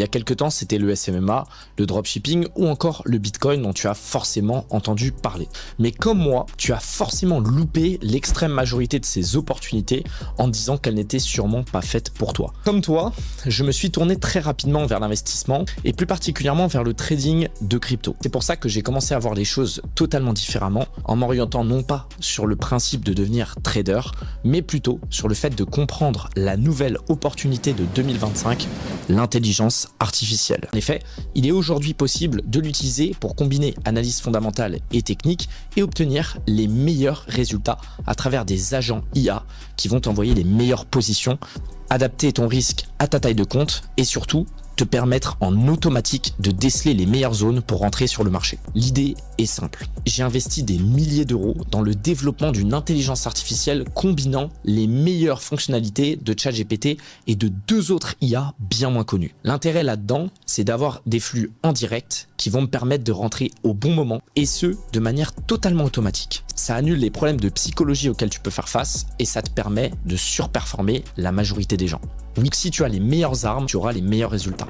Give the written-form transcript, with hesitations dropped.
Il y a quelques temps, c'était le SMMA, le dropshipping ou encore le Bitcoin dont tu as forcément entendu parler. Mais comme moi, tu as forcément loupé l'extrême majorité de ces opportunités en disant qu'elles n'étaient sûrement pas faites pour toi. Comme toi, je me suis tourné très rapidement vers l'investissement et plus particulièrement vers le trading de crypto. C'est pour ça que j'ai commencé à voir les choses totalement différemment en m'orientant non pas sur le principe de devenir trader, mais plutôt sur le fait de comprendre la nouvelle opportunité de 2025, l'intelligence artificielle. En effet, il est aujourd'hui possible de l'utiliser pour combiner analyse fondamentale et technique et obtenir les meilleurs résultats à travers des agents IA qui vont t'envoyer les meilleures positions, adapter ton risque à ta taille de compte et surtout te permettre en automatique de déceler les meilleures zones pour rentrer sur le marché. L'idée est simple. J'ai investi des milliers d'euros dans le développement d'une intelligence artificielle combinant les meilleures fonctionnalités de ChatGPT et de deux autres IA bien moins connus. L'intérêt là-dedans, c'est d'avoir des flux en direct qui vont me permettre de rentrer au bon moment et ce, de manière totalement automatique. Ça annule les problèmes de psychologie auxquels tu peux faire face et ça te permet de surperformer la majorité des gens. Donc si tu as les meilleures armes, tu auras les meilleurs résultats.